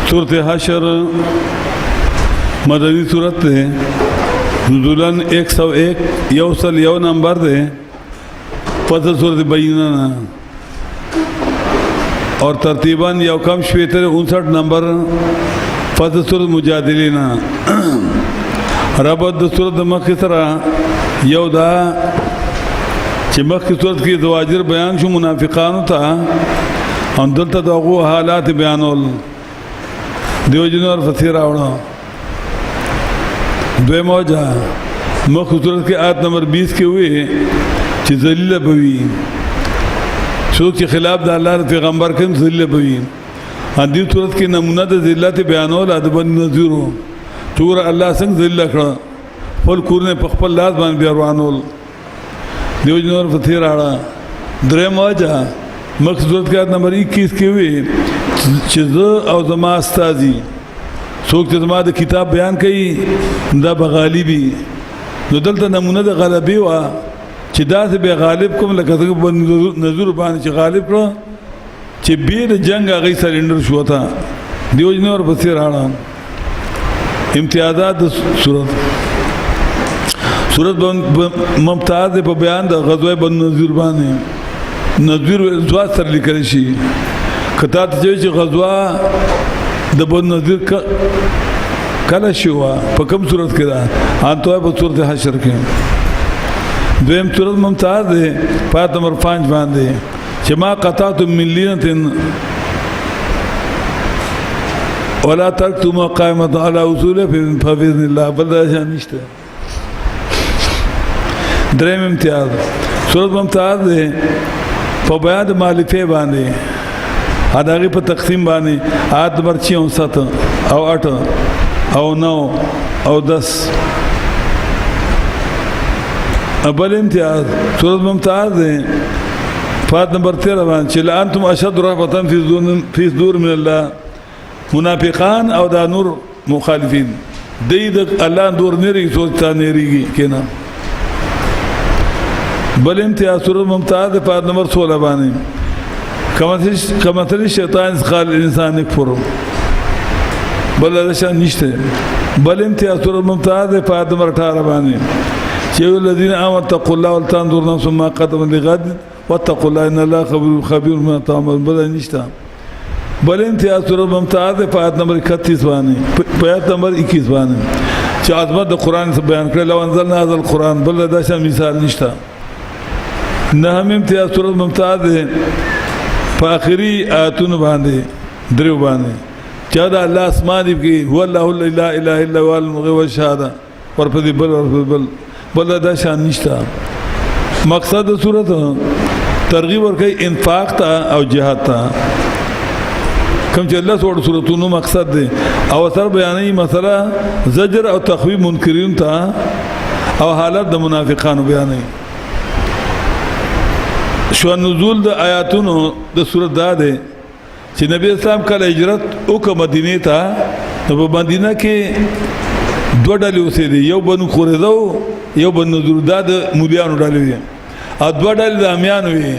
सूरत हशर मदनी सूरत है, नुज़ूलन 101 यौसल यौ नंबर दे पता सूरत बैना और तरतीबन यौ कम श्वेतर 59 नंबर पता सूरत मुजादिलीना रबद सूरत मखसरा यौदा चिमक की सूरत की दवाजिर बयान शु मुनाफिकान था अंदर तक हालात बयानोल दिवजन और फसीरा उड़ा दो मौजा मुख सूरत के आयत नंबर 20 के हुए चिज़लील बवी सूरत के खिलाफ दालार पैगंबर के ज़लील बवी अंदी सूरत के नमूना द ज़िल्लत बयानोल अदबन नज़ीरो चूर अल्लाह संग ज़िल्ल खड़ा फल कूरने पखपल लात बान बियारवानोल दिवजन और फसीरा उड़ा दो मौजा मुख सूरत के आयत नंबर 21 के हुए चिज़ और जमास्ताजी सोच जमा द किताब बयान कई दा बगाली भी नदल ता नमूना द गलबी वा चिदा से बेगालिब कम लगत नजर बान च गालिब करो च बीर जंग आ गई सिलेंडर शुआ था दियोजने और बसीर आड़ा इम्तियाजात सूरत सूरत मुमताज पे बयान द गज़वा बन नज़ीर बान नज़ीर ज़वा सर लिखरशी कता तजे गज़वा द बन नज़ीर का कला शुआ पकम सूरत के दा आन तो है सूरत हशर के दोम सूरत मुमताज है पायत नंबर 5 बांधे जमा कता तुम मिलीनतिन वला तरक्तुम कायमत अला उसूल फबिज़निल्लाह बल्ला निश्ते द्रेम इम्तियाज सूरत मुमताज है फबयाद मालिफे बांधे आदागी पर तकसीम बानी आयत नंबर 6 7 और 8 और 9 और 10 अबल इम्तियाज सूरत मुमताज है फात नंबर 13 बान चिला तुम अशद रहबतन फी सुदूर मिन अल्लाह मुनाफिकान और दानूर मुखालिफिन दईद अल्लाह दूर नेरी सोचता नेरीगी के ना बल इम्तियाज सूरत मुमताज है फात नंबर 16 बानी कमथली शैतान खाल इंसान कफर बल रशा निश्ते बल इम्तियाज सूरत मुमताज है फात नंबर 18 बानी चेउल्लज़ीन आमनु तक़ुल्लाह वल तंज़ुर नफ्सुम मा क़द्दमत लिग़द वत्तक़ुल्लाह इन्नल्लाह ख़बीरुम बिमा तअमलून बल निश्ता बल इम्तियाज सूरत मुमताज है फात नंबर 31 बानी आयत नंबर 21 बानी च अज़मत कुरान से बयान करे लव अंज़लना हाज़ल कुरान बल रशा मिसाल निश्ता नहम इम्तियाज सूरत मुमताज है आखिरी आयतुन बांधे द्रिव बांधे चादा अल्लाह आसमान की हुवल्लाहु ला इलाहा इल्ला हुवल मुग़ीब वशहादा और फिर बल शान निश्ता मकसद सूरत तरगीब और कई इन्फाक था और जिहाद था कम चल्ला सोड़ सूरतों मकसद दे अवसर बयान मसला ज़जर और तख़वीब मुनकरीन था और हालत द मुनाफिकान बयान शुआ नुज़ूल द आयातुन द सूरत दाद है कि नबी इस्लाम का हिजरत उक मदीने था तो वो मदीना के दो डाले उसे दे यो बनु खुरैज़ा यो बनु ज़ुरदाद मुलियान डाले हुए और दो डाले दामियान हुए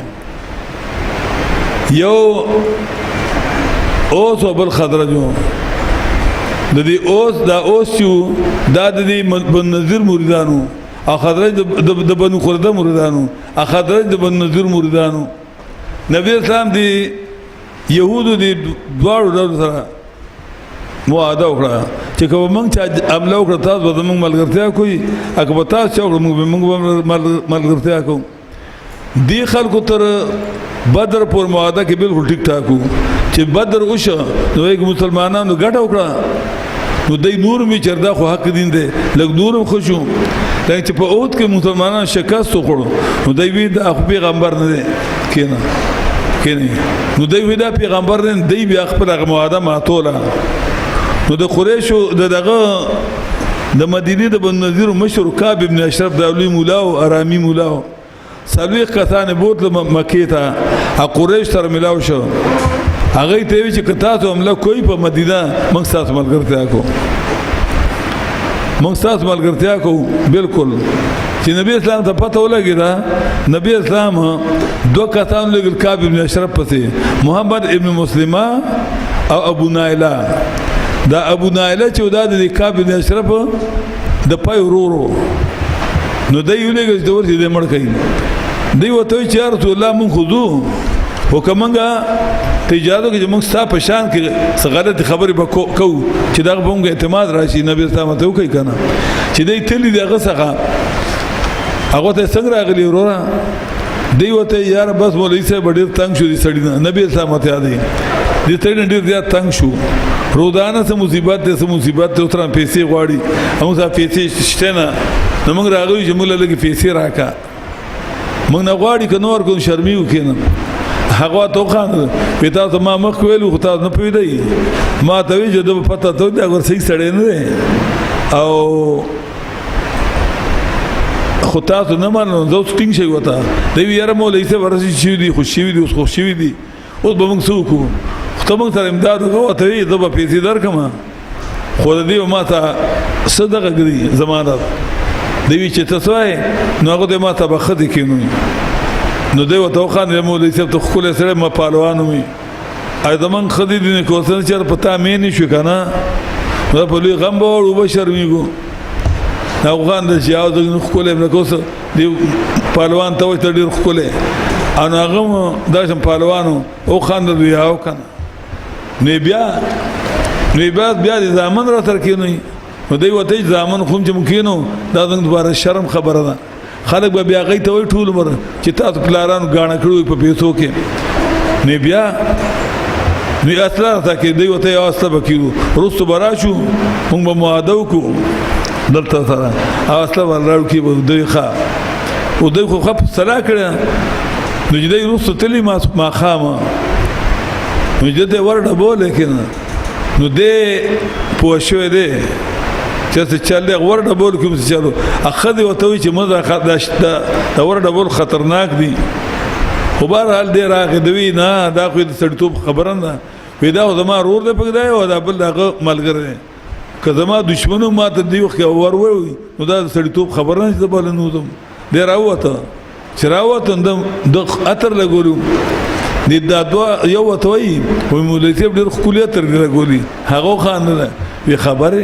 यो ओस अबल खदरजो ददी ओस दा ओस चू दाद दी बन नज़ीर मुरीदानू अखदरज द बनु खुरैज़ा मुरीदानू अखदरज द बनु नज़ीर मुरीदानू नबी इस्लाम दी यहूद दी द्वार सरा मुआदा उखड़ा कि कब मंग चा अमला उखड़ा था तो मंग मल करते हैं कोई अकबता चौक मंग मल करते हैं को दी खल को तर बदर पर मुआदा के बिल्कुल ठीक ठाक हो कि बदर उश तो एक मुसलमाना ने गटा उखड़ा तो दई नूर में चरदा को हक दिन दे लग नूर में खुश हूँ लेकिन चप औद के मुसलमाना शिकस्त उखड़ो तो दई भी पैगंबर ने दे के ना के नहीं तो दई भी पैगंबर ने दई भी अखबर मुआदा मातोला तो द कुरैश द दगा द मदीने द बन नज़ीर मशहूर काब इब्न अशरफ दावली मुलाओ आरामी मुलाओ सभी कथाने बहुत मक्की था आ कुरैश तर मिलाओ शो आगे तेवी च कथा तो हमला कोई पर मदीना मकसद मल करते आको मकसद मल करते आको बिल्कुल कि नबी इस्लाम तो पता हो लगी था नबी इस्लाम दो कथान लोग काब इब्न अशरफ पसे मोहम्मद इब्न मुस्लिमा او ابو نایله دا ابو نایله چې دا د کعب بن اشرف د پای ورورو نو دی یو لګ د ورته د مړ کوي دی وته چې رسول الله مون خذو وکمنګه تجارت کې موږ ستا په شان کې غلط خبرې وکړو چې دا به موږ اعتماد راشي نبی اسلام ته وکړي کنه چې دی تللی دغه څخه هغه ته څنګه راغلی وروره دی وته یار بس مولوی صاحب ډېر تنگ شو دي سړی نه نبی اسلام ته یادې دې ته ډېر زیات تنگ شو رودانه سم مصیبت ته تر پیسې غواړي موږ ته پیسې شته نه موږ راغلی چې موږ لږه پیسې راکا موږ نه غواړي کنور کو شرمي وکینم هغه تو خان پتا ته ما مخ ویلو خو تاسو نه پوهیدای ما ته وی چې د پتا ته دا ور صحیح سړی نه او خو تاسو نه مانو زو سټینګ شي وتا دی یاره مولوی صاحب ورسې شي دي خوشي دي اوس خوشي دي اوس به موږ سوکو خو موږ سره امداد وکړو ته یې د پیسې درکما خو دې ما ته صدقه غري زمانہ دی چې تاسو نو هغه د ما ته بخد کینو نو دی وته خان مولوی صاحب ته خپل سره ما پهلوانو می اېدمن خدي دي نه کوسن چر پتا مې نشو کنه نو په لوی غم به او بشر میګو افغان د شیاو د خپل ابن کوس دی پهلوان ته وته ډیر خپل انا غم داشم پهلوانو او خان د یاو کنه نه بیا د زامن را تر کینو نو دی وته زامن خو چې ممکنو دا د دوباره شرم خبره ده خلک به بیا غي ته وي ټول مر چې تاسو پلارانو غاڼه کړو په پیسو کې نه بیا نو اصله تا کې دی وته اصله بکیو رستو براشو موږ به معاهده وکړو دلته سره اصله ورلاو کې به دوی ښه او دوی خو خپ صلاح کړه نو دې رستو تلی ما خامه نو دې ورډه بوله کنه نو دې پوښوي دې چې چاله ورډه بول کوم څه چالو اخذ وتوي چې مزه دا ورډه بول خطرناک دي خو بهر حال دې راغې دوی نه دا خو د سړیتوب خبره نه پیدا او زما رور دې پکې او دا بل دغه ملګری که زما دشمنو ما ته دی خو وروي نو دا سړیتوب خبره نه بل نو دې راوته چې راوته د اتر لګولو دې دا دوا یو وتوي وي مولوی ډېر خولي اتر لګولي هغه خان نه وی خبره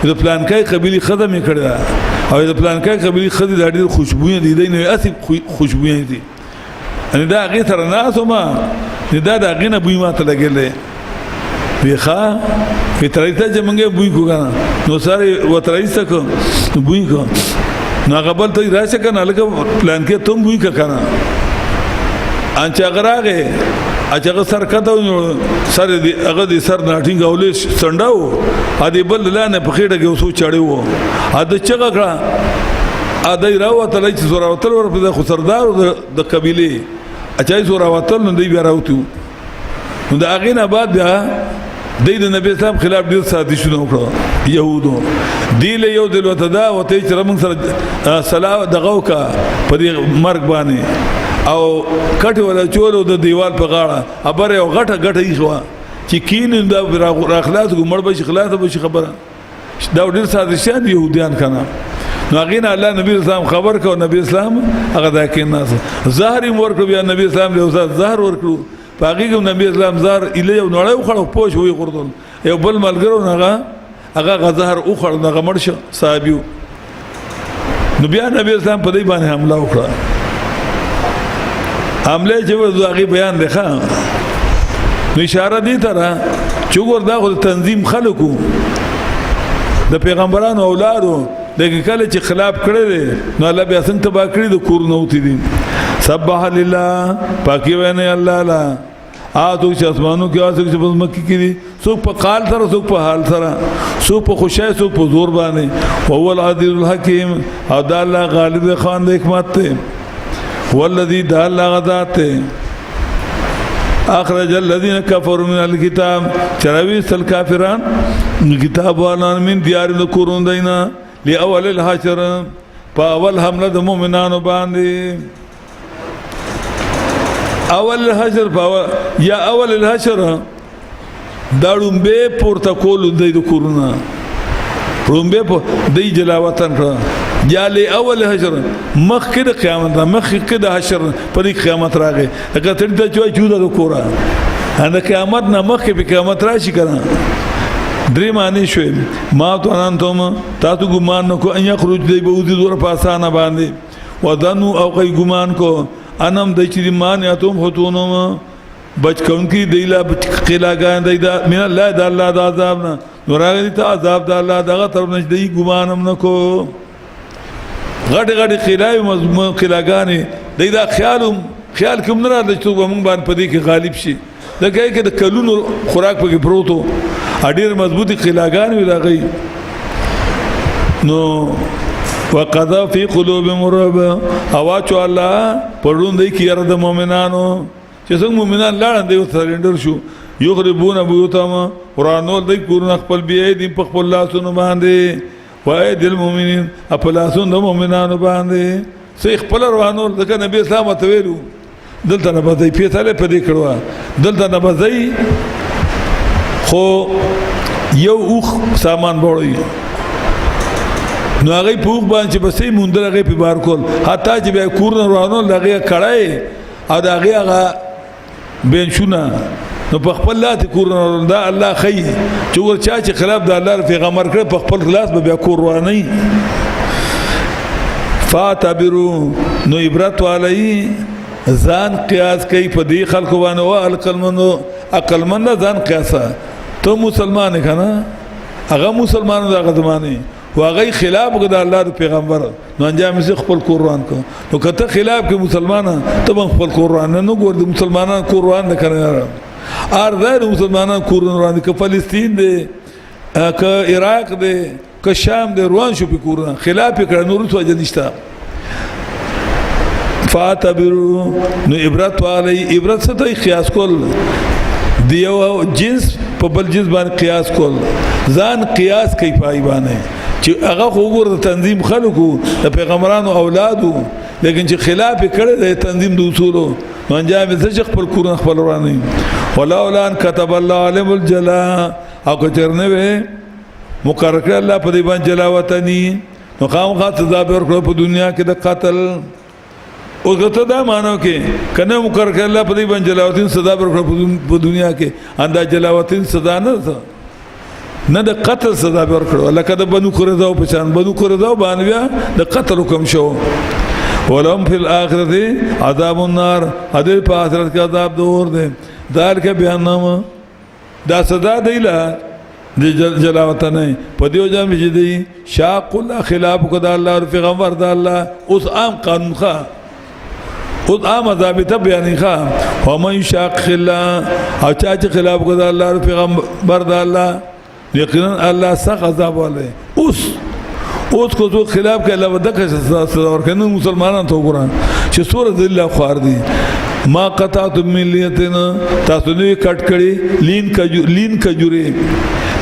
د پلانکای قبيله خدمه کړه او د پلانکای قبيله خدي د ډېر خوشبوې دي نه اسب خوشبوې دي ان دا غي تر ناس ما دا غنه بوې ماته لګلې ویخه فطرته چې مونږه بوې کوګا نو ساري وترایسته کو بوې کو نو قبل ته راشه کنه لکه پلانکای تم بوې کنه انچا غراغه اجازه سر کته سر دی هغه دی سر ناټینګ اولې سنداو ا دې بل لانه په خېډه کې وسو چړیو ا د چغه کړه ا دې راوته لای چې زوراوتل ور په خسردار د قبيله اچای زوراوتل نو دی بیا راوتو نو دا غینه بعد بیا د نبی اسلام خلاف ډیر سازشونه وکړه يهودو دی له یو دل وته دا وته چې موږ سره صلاح دغه کا په دې مرګ باندې او کټ ولا چولو د دیوال په غاړه ابره او غټه ایښوا چې کین دا راخلاص ګمړ به خلاص به خبره دا ډیر سازشان يهوديان کنه نو غین الله نبی اسلام خبر کو نبی اسلام هغه دا کې ناس ظاهر ورکړو بیا نبی اسلام له ظاهر ورکړو باقي کوم نبی اسلام ظاهر اله یو نړیو خړو پوښ وی قردون یو بل ملګرو هغه ظاهر او خړ هغه مرشه صحابيو نو بیا نبی اسلام په دې باندې حمله وکړه حمله چې ورغی بیان دی ښا نو اشاره دي ترا چې وردا خو تنظیم خلکو د پیغمبرانو اولادو دغه کله چې خلاف کړی دی نو الله بیا څنګه تبا کړی د کور نو وتی دي سبح لله پاکي وینه الله لا اته چې اسمانو کې اوسه چې په مکه کې دي څوک په قال سره څوک په حال سره څوک په خوشاله څوک په زور باندې او هو العزیز الحکیم او د الله غالب خان د حکمت ته والذي دال غذات اخرج الذين كفروا من الكتاب چرويس الكافرون کتاب والان من ديار القرون دینا لاول الحشر فاول حمله د مؤمنانو باندې اول الحشر یا اول الحشر داړم به پورتکول د کورونا رومبه په دی جلاوطن کړه یا له اول حشر مخکې د قیامت مخکې د حشر په دې قیامت راغی هغه تر ته چوي چودا د کورا ان قیامت نه مخکې په قیامت راشي کنه درې معنی شوي ما تو انتم تاسو ګمان نو کو ان یخرج دی بوزي زور پاسانه باندې وذنوا او کوي ګمان کو انم د چې مان یاتم هتونم بچ کون کی دیلا قلاګان دیدا من الله د الله د عذاب نه نورغه ته عذاب د الله دغه تر نشدي ګمانم نکو غټ غټ قلای مضمون قلاګان دیدا خیال کوم نه راځي چې موږ باندې پدې کې غالب شي دا کوي چې د کلونو خوراک پکې پروتو اډیر مضبوطی قلاګان وی راغی نو وقذا فی قلوبهم الرعب اواچو الله پرون دی کی ارد مؤمنانو چې څنګه مؤمنان لاړ دی سرندر شو یخربون بیوتهم قرانول دی کورن خپل بی دی په خپل لاسونو باندې وای دل مؤمنین خپل لاسونو د مؤمنانو باندې سې خپل روانول ځکه نبی اسلام ته ویلو دلته نه بځای پیټاله په دې کړو دلته نه بځای خو یو اوخ سامان بوړی نو هغه په اوخ باندې بسې مونږ هغه په بار کول حتی چې به کورن روانول هغه کړای او دا هغه بنشونه نو په خپل لات کورن دا الله خی چې ورچا چې خلاف د الله پیغمبر کړ په خپل خلاص به بیا کور رواني فاتبرو نو عبرت علی ځان قیاس کوي په دې خلکو باندې او عقل مند ځان قیاسه ته مسلمان کنه هغه مسلمانو دغه زمانه واغی خلاف د الله پیغمبر نو انجام یې خپل قرآن کو نو کته خلاف کې مسلمانان ته خپل قرآن نه ګور د مسلمانانو قرآن نه کړی ارزه مسلمانانو قرآن کې فلسطین دی که عراق دی که شام دی روان شو په قرآن خلاف کړه نور څه وجه نشته فاتبرو نو عبرت والی عبرت څه ته قیاس کول دیو جنس په بل جنس باندې قیاس کول ځان قیاس کوي پای باندې چې هغه وګور د تنظیم خلکو د پیغمبرانو اولادو لیکن چې خلاف کړي د تنظیم د اصولو نو انجام یې څه خپل قرآن خپل ورانه ولولا ان كتب الله عليهم الجلاء او کچرنه وي مقرر کړ الله په دې باندې جلاوطنی نو خامخا سزا به ورکړو په دنیا کې د قتل او کته دا مانو کې کنه مقرر کړ الله په دې باندې جلاوطن سزا به ورکړو په دنیا کې انده جلاوطن سزا نه د قتل سزا به ورکړو لکه د بنو قریظه په شان بنو قریظه باندې د قتل حکم شو ولهم فی الاخرته عذاب النار هدي په آخرت کې عذاب دور دی ذالک بیانما دا صدا دیلا د جلاوطن په دیو جام چې دی شاق الله خلاف کو د الله او پیغمبر د الله اوس عام قانون ښه اوس عام ضابطه بیان ښه او من شاق الله او چا چې خلاف کو د الله او پیغمبر د الله یقینا الله سخت عذاب والے اوس کو تو خلاف کې الله ودکه سزا ورکنه مسلمانانو ته وګورئ چې سورۃ الله خوار دي ما قطعتم من لیتنا تاسو نه کټ کړي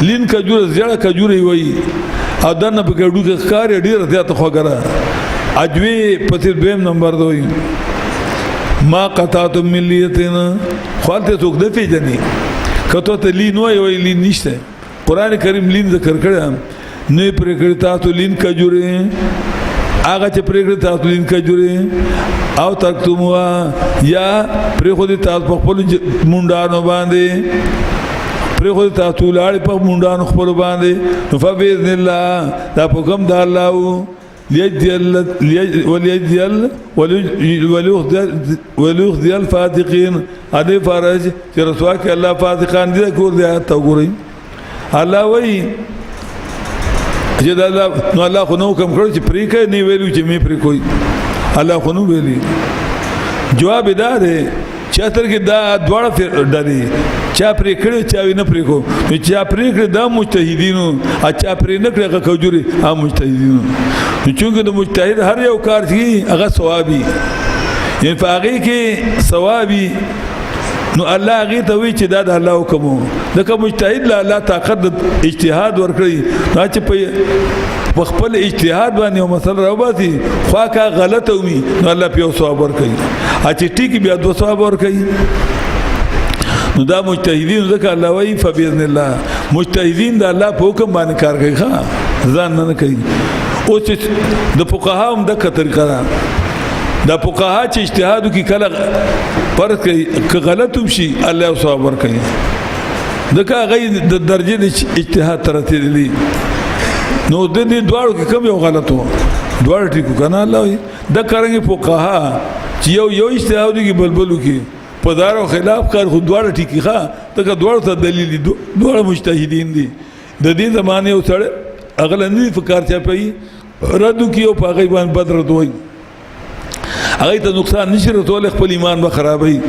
لین کجوره زړه کجوره وي او دنه په ګډو کې کار ډیر زیات خوګره اجوی پتیر دویم نمبر دوی ما قطعتم من لیتنا خالته څوک نه پیژني کته ته لین وای لین نشته قران کریم لین ذکر کړم نه پر کړی تاسو لین کجوره هغه چې پر کړی تاسو لین کجوره او تکتموا یا پر خو دې تاسو خپل مونډانو باندې پر خو دې تاسو لاړ په مونډانو خپل باندې فباذن الله دا په کوم د الله وليخزي الفاسقين ادي فرج چې رسوا کې الله فاسقان دي کور دي ته ګورئ الله وای چې دا نو الله خو نو کوم کړ چې پرې کې نه ویلو چې می پرې کوئی الله خو نو ویلي جواب دا دی چې تر کې دا دواړه ډلې چا پرې کړ چا نه پرې کو نو چا پرې کړ دا مجتهدینو ا چا پرې نه کړ کجوري ا مجتهدینو نو چې د مجتهد هر یو کار چې هغه ثوابي یعنی فقې کې ثوابي نو الله هغه ته وی چې دا د الله حکم ده مجتهد لا الله طاقت اجتهاد ورکړي دا چې په خپل اجتهاد باندې یو مسله راوباسي خو کا غلطه وي نو الله په ثواب ورکړي ا چې ټیک بیا د ثواب ورکړي نو دا مجتهدین ځکه الله وی فباذن الله مجتهدین د الله په حکم باندې کار کوي ځان نه کوي او چې د فقها هم د طریقه دا فقها چې اجتهاد کی کله پر کې غلط شي الله ثواب ورکړي دغه غي د درجه د اجتهاد ترته دي نو د دې دواړو کې کوم یو غلط وو دواړه ټیکو کنه الله دا کارنګ فقها چې یو اجتهاد کی بلبلو کې په دارو خلاف کار خو دواړه ټیکی ښه ته دواړو ته دلیل دي دواړه مجتهدین دي د دې زمانه او سره اغلندې فکر چا پي رد کیو په غیبان بدر دوی هغه ته نقصان نشي رسول خپل ایمان به خرابوي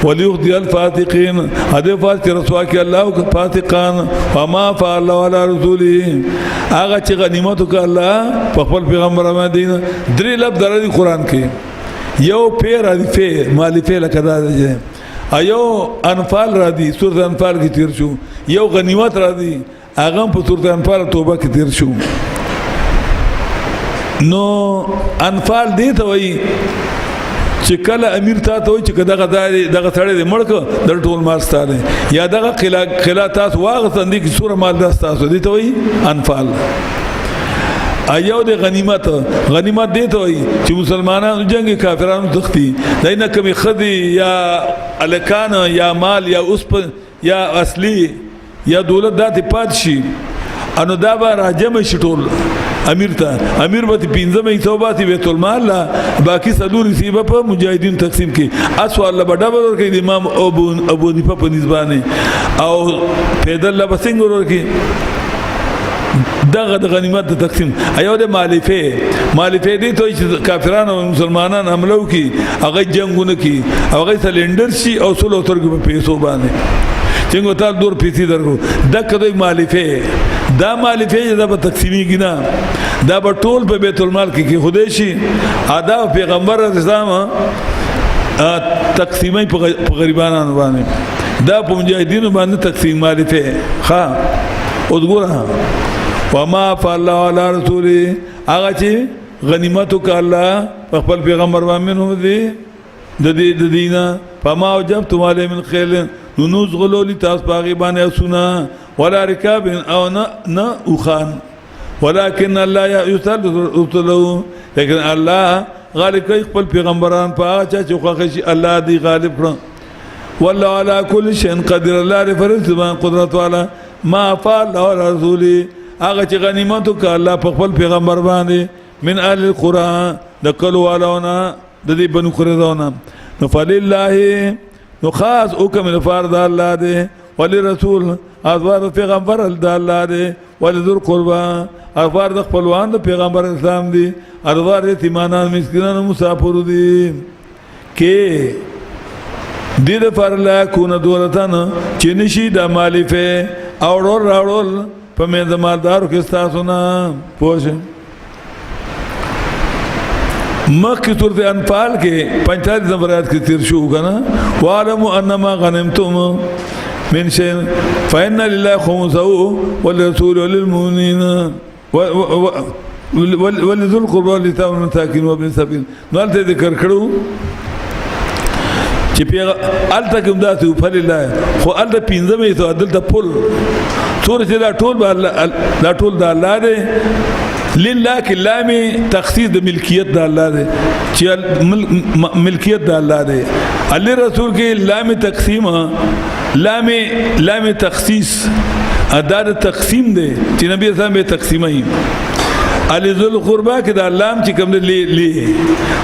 وليخزي الفاسقين هذا فاسق رسوا کې الله فاسقان فما فعل على رسوله هغه چې غنیمت وک الله په خپل پیغمبر باندې درې لب درې قران کې یو پیر ادفه مالفه لکدا ده ایو انفال را دي سورۃ انفال کې تیر شو یو غنیمت را دي هغه په سورۃ انفال توبه کې تیر شو نو انفال دی ته وای چې کله امیر ته وای چې دغه سړی د مړک د ټول مارستانه یا دغه خلا تاسو واغ څنګه کی سوره مال تاسو دی ته وای انفال ایو د غنیمت دی ته وای چې مسلمانانو جنگ کافرانو تختی دینه کمی خدي یا الکان یا مال یا اسپ یا اصلي یا دولت داتې پات شي انو دا به راجم شي ټول امیر ته امیر به پینځمه توبات بیت المال لا باقی صدور سی په مجاهدین تقسیم کی اسو الله بڑا ور کوي امام ابو حنیفه په نسبانه او پیدل لا بسنګ ور کوي دغه غنیمت تقسیم ایو د مالفه دي ته چې کافرانو او مسلمانانو حملو کی هغه جنگونه کی هغه سلندر شي او سلو ترګ په پیسو باندې څنګه تا دور پیسې درکو دغه دوی مالفه دا په تقسیمی کینا دا په ټول په بیت المال کې خدای شي ادا پیغمبر اسلام تقسیمای په غریبانو باندې دا په مجاهدینو باندې تقسیم مالفه ها او وګوره وما فعل على رسوله هغه چې غنیمتو ک الله خپل پیغمبر باندې دي د دینه فما وجبتم علی من خیل نوز غلولی تاس باغی باندې اسونه ولا رکاب او نه اوخان ولكن الله يسلط لیکن الله غالب کوي خپل پیغمبران په هغه چې خوښ شي الله دی غالب کړ والله على كل شيء قدير الله فرض زمان قدرت والا ما فعل رسول هغه چې غنیمت ک الله په خپل پیغمبر باندې من اهل القران د کلو والاونه د دې بنو قريظونه نو فلله نو خاص حکم فرض الله دی ولرسول ازوار پیغمبر الله دی ولذل قربا ازوار د خپلوان د پیغمبر اسلام دی ازوار یتیمانان مسکینان مسافر دی کې د پر لا کو نه دولتن چې نشي د مالفه اورور راول په مې د مالدارو کې تاسو نه پوښ مکه سورۃ انفال کې 45 نمبر آیات کې تیر شو کنه وعلم انما غنمتم من شيء فإن لله خمسه وللرسول وللمؤمنين ولذو القربى واليتامى والمساكين وابن السبيل نو الته ذکر کړو چې پیغه الته کوم داسو فلله خو الته پینځمه ته عدل ته پول سورۃ لا ټول د الله دی لله کلامي تخصیص د ملکیت د الله دی چې ملکیت د الله دی الله رسول کې لام تقسیم لام تخصیص ادا د تقسیم دی چې نبی اسلام به تقسیمای علی ذل قربا کې د لام چې کوم دی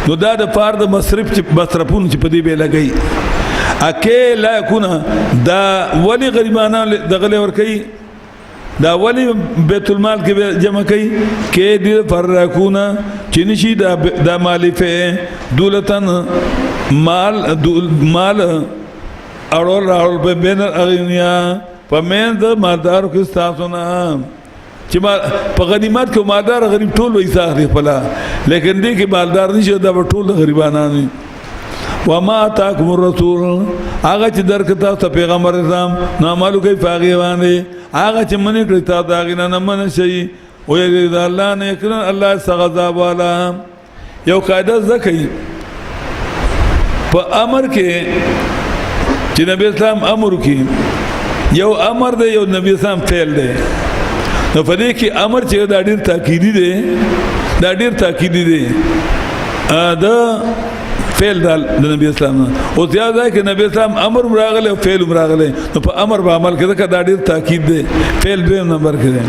نو دا د فرد مصرف چې مصرفون چې په دې به لګي اکه لا يكون دا ولی غریبانه دغه ور کوي دا ولی بیت المال کې جمع کوي کې دې فرقونه چې نشي دا مالفه دولتن مال اړول په بین اغنیا په من د مالدار کې تاسو نه چې په غنیمت کې مالدار غریب ټول وې ساخري خپل لیکن دې کې مالدار نشي دا ټول غریبانان وما تاکم الرسول هغه چې درکتا ته پیغمبر اسلام نامالو کوي فاغي باندې هغه چې منی کړی تا دا غنا نه من شي او یې د الله نه کړه الله سغذا والا یو قاعده زکې په امر کې چې نبی اسلام امر کې یو امر دی یو نبی اسلام فعل دی نو په دې کې امر چې دا ډیر تاکیدی دی دا فعل د نبی اسلام او زیاد ده کې نبی اسلام امر مراغله او فعل مراغله نو په امر به عمل کړه دا ډیر تاکید ده فعل به نمبر کې ده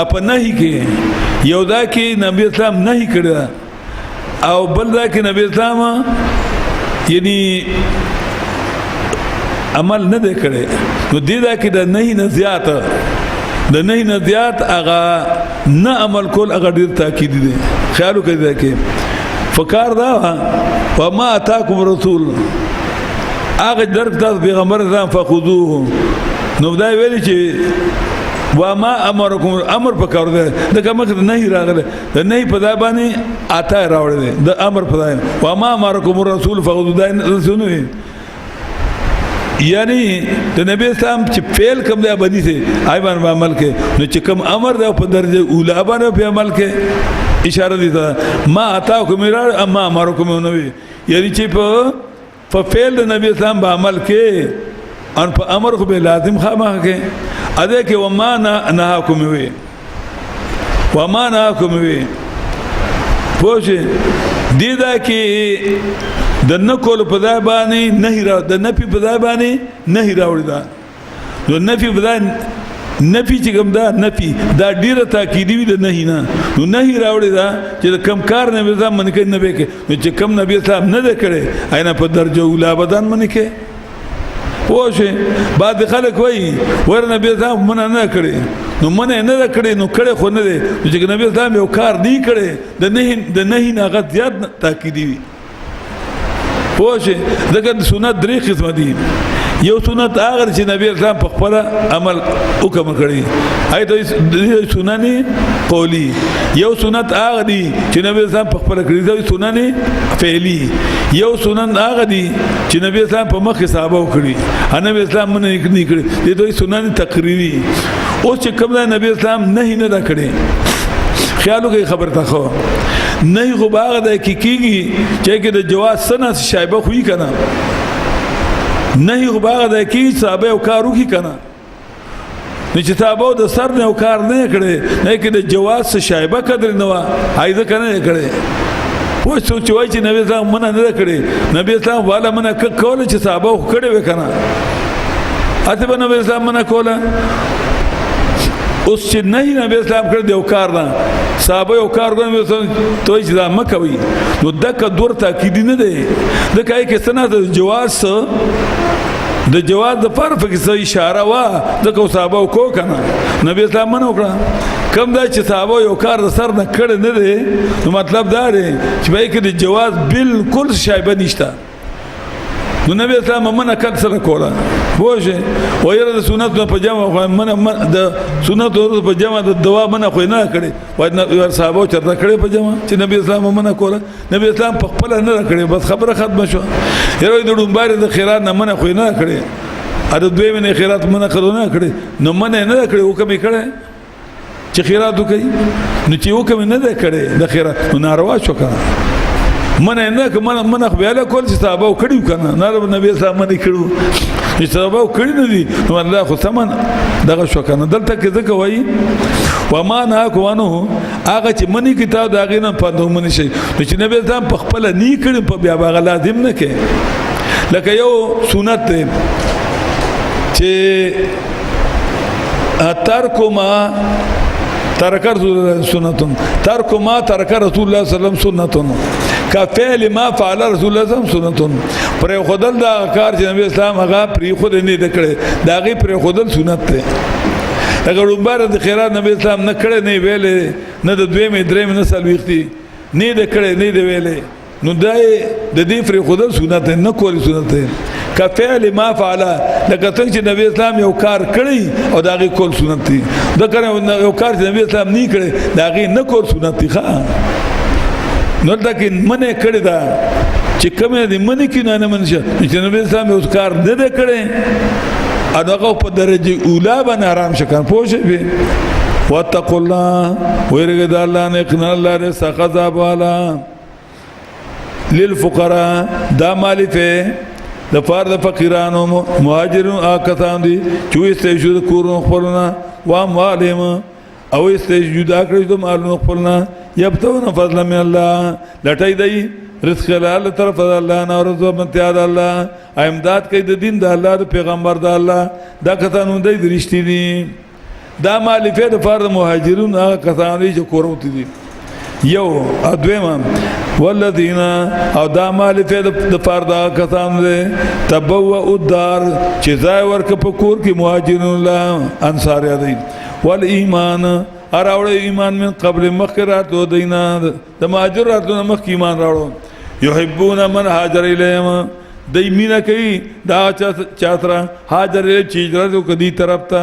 اپ نهي کې یو دا کې نبی اسلام نهي کړه او بل دا کې نبی اسلام یعنی عمل نه ده کړي نو دې دا کې د نهي نه زیات د نهي نه زیات هغه نه عمل کول هغه ډیر تاکید دي خیال وکړئ دا کې فکار دا وما اتاکم رسول هغه درک تاسو پیغمبر اسلام فخذوه نو دا ویل چې وما امرکم امر پکار ده دا کومه نه راغله د نه په ځای باندې آتا راوړل د امر په ځای وما امرکم الرسول فخذوه دا رسول یعنی د نبی اسلام چې فعل کوم دی باندې سي آی باندې عمل کې نو چې کوم امر دی په درجه اوله باندې په عمل کې اشاره دي ما اتاکم اما امرکم نو یعنی چې په فعل د نبی اسلام په عمل کې ان په امر خو به لازم خامخ کې اده کې وما نهاکم وي وما نهاکم وي پوه دي دا کې د نکول په ځای باندې نه را د نفي په ځای باندې نه راوړي دا نو نفي په ځای نفي چې کوم دا نفي دا ډیره تاکیدی وي د نه نو نه راوړي دا چې کم کار نه وځه من کې نه به کې نو چې کم نبی صاحب نه کړي اينه په درجه اوله بدن من کې پوه بعد خلک وایي ور نبی صاحب من نه کړي نو من نه کړي نو کړي خو نه دي چې نبی صاحب یو کار دی کړي د نه نه غت زیات تاکیدی وي پوه دغه سنت درې قسم دي یو سنت هغه چې نبی اسلام په خپل عمل حکم کړی اې د سنن قولی یو سنت هغه دي چې نبی اسلام په خپل کړی د سنن فعلی یو سنن هغه دي چې نبی اسلام په مخ صحابه کړی نبی اسلام نه کړی د سنن تقریری او چې کوم نبی اسلام نه کړی خیالو کې خبر تا خو نه خو باغ د کیږي چې کې د جواز سنه شایبه خوې کنه نه خو باغ د کی صاحب او کارو کی کنه نه چې تابو د سر نه او کار نه کړي نه کې د جواز شایبه قدر نه وا هایده کنه کړي و سوچ وای چې نبی اسلام منه نه کړي نبی اسلام والا منه کول چې صاحب کړي وکنه اته به نبی اسلام منه کوله اوس چې نه نبی اسلام کړ دی او کار نه صحابه او کار کوي ته چې دا مکوي نو دغه دور تاکید نه دی د کای کې سنه د جواز د جواز د فرق کې اشاره وا د کو صحابه کو کنه نبی اسلام منو کړ کم دا چې صحابه یو کار سر نه کړ نه دی نو مطلب دا دی چې به کې د جواز بالکل شایبه نشته نو نبی اسلام منه کړ سره کوله بوجه ويره د سنت په جمع منه د سنت په جمع د دوا منه خو نه کړي وای صحابه چرته کړي په جمع چې نبی اسلام منه کوله نبی اسلام په خپل نه کړي بس خبره ختمه شو یره د ډومبار د خیرات نه منه خو نه کړي ا د دوی منه خیرات منه کړو نه کړي نو منه نه کړي حکم کړي چې خیرات وکړي نو چې حکم نه کړي د خیرات ناروا شو کنه من نه من خپل کول چې صحابه کړیو کنه نه نبی اسلام باندې کړو چې صحابه کړی نه دي نو الله خو سمن دغه شو کنه دلته کې ځکه وایي وما نهاکم هغه چې منی کتاب داغې نه پاندو منی شي چې نبی اسلام په خپل نه کړی په بیا باغ لازم نه کې لکه یو سنت چې ترک ما ترک سنتون ترک ما ترک رسول الله صلی الله علیه وسلم سنتون کفعل ما فعل رسول الله صلی الله علیه وسلم پر خودل دا کار چې نبی اسلام هغه پر خود نه دکړي دا غي پر خودل سنت ده اگر عمر د خیرات نبی اسلام نه کړي نه ویلې نه د دوی مې درې نه سلويختي نه دکړي نه دی ویلې نو دای د دې پر خودل سنت نه کولی سنت ده کفعل ما فعل لکه څنګه چې نبی اسلام یو کار کړی او دا غي کول سنت دي دا کړه یو کار چې نبی اسلام نه کړي دا غي نه کول سنت دي ښا نو دغه منه کړی دا چې کومه دې منه کې نه منشه چې نبی اسلام یو کار نه کړي هغه په درجه اوله باندې آرام شکن پوښي به واتقوا الله ويرجد الله نه کنا الله دې سخذاب والا للفقراء دا مالفه د فرد فقیرانو مهاجرون آکسان دي چې استشهاد کورونو خپلونه و مالهم او استجدا کړی د مالونو خپلنا یبتون فضل من الله لټای دی رزق الله طرف الله نه ورځو متیا د الله امداد کوي د دین د الله د پیغمبر د الله دا کسانو د رښتې دي دا مالفه د فرد مهاجرون هغه کسانو چې کوروت دي یو ادویما والذین او دا مالفه د فرد هغه کسانو دي تبوا الدار چې ځای ورک په کور کې مهاجرون الله انصار دي والایمان اراوړ ایمان من قبل مخکرات دو دینا د مهاجرات مخ ایمان راوړو یحبون من هاجر الیهم دای مینا کوي دا چاترا هاجر چې هجرت کدي طرف ته